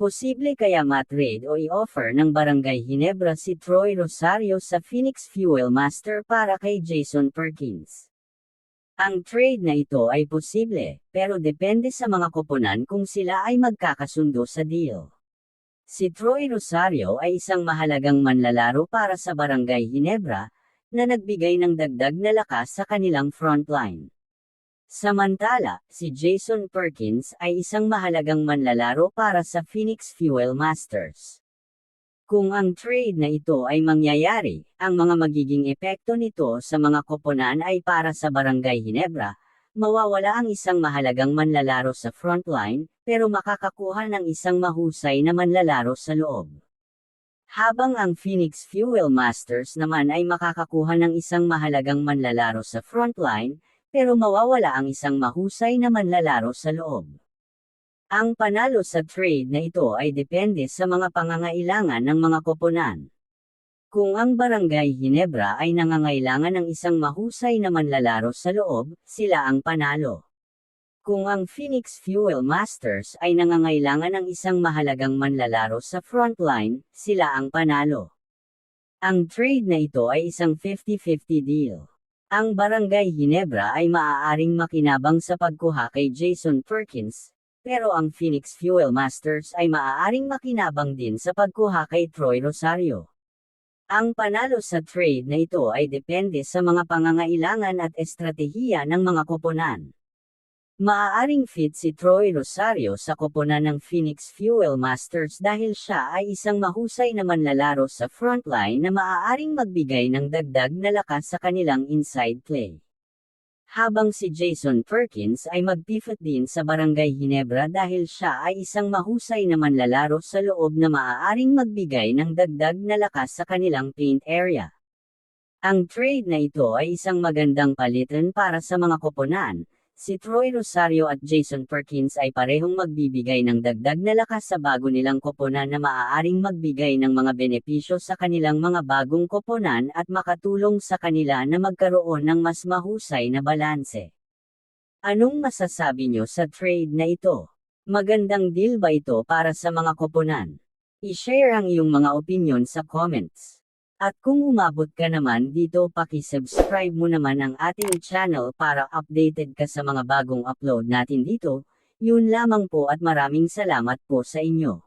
Posible kaya ma-trade o i-offer ng Barangay Ginebra si Troy Rosario sa Phoenix Fuel Master para kay Jason Perkins? Ang trade na ito ay posible, pero depende sa mga koponan kung sila ay magkakasundo sa deal. Si Troy Rosario ay isang mahalagang manlalaro para sa Barangay Ginebra, na nagbigay ng dagdag na lakas sa kanilang frontline. Samantala, si Jason Perkins ay isang mahalagang manlalaro para sa Phoenix Fuel Masters. Kung ang trade na ito ay mangyayari, ang mga magiging epekto nito sa mga koponan ay para sa Barangay Ginebra, mawawala ang isang mahalagang manlalaro sa frontline, pero makakakuha ng isang mahusay na manlalaro sa loob. Habang ang Phoenix Fuel Masters naman ay makakakuha ng isang mahalagang manlalaro sa frontline, pero mawawala ang isang mahusay na manlalaro sa loob. Ang panalo sa trade na ito ay depende sa mga pangangailangan ng mga koponan. Kung ang Barangay Ginebra ay nangangailangan ng isang mahusay na manlalaro sa loob, sila ang panalo. Kung ang Phoenix Fuel Masters ay nangangailangan ng isang mahalagang manlalaro sa frontline, sila ang panalo. Ang trade na ito ay isang 50-50 deal. Ang Barangay Ginebra ay maaaring makinabang sa pagkuha kay Jason Perkins, pero ang Phoenix Fuel Masters ay maaaring makinabang din sa pagkuha kay Troy Rosario. Ang panalo sa trade na ito ay depende sa mga pangangailangan at estratehiya ng mga koponan. Maaaring fit si Troy Rosario sa koponan ng Phoenix Fuel Masters dahil siya ay isang mahusay na manlalaro sa frontline na maaaring magbigay ng dagdag na lakas sa kanilang inside play. Habang si Jason Perkins ay mag-pivot din sa Barangay Ginebra dahil siya ay isang mahusay na manlalaro sa loob na maaaring magbigay ng dagdag na lakas sa kanilang paint area. Ang trade na ito ay isang magandang palitan para sa mga koponan. Si Troy Rosario at Jason Perkins ay parehong magbibigay ng dagdag na lakas sa bago nilang koponan na maaaring magbigay ng mga benepisyo sa kanilang mga bagong koponan at makatulong sa kanila na magkaroon ng mas mahusay na balanse. Anong masasabi nyo sa trade na ito? Magandang deal ba ito para sa mga koponan? I-share ang iyong mga opinion sa comments. At kung umabot ka naman dito, paki-subscribe mo naman ang ating channel para updated ka sa mga bagong upload natin dito. Yun lamang po at maraming salamat po sa inyo.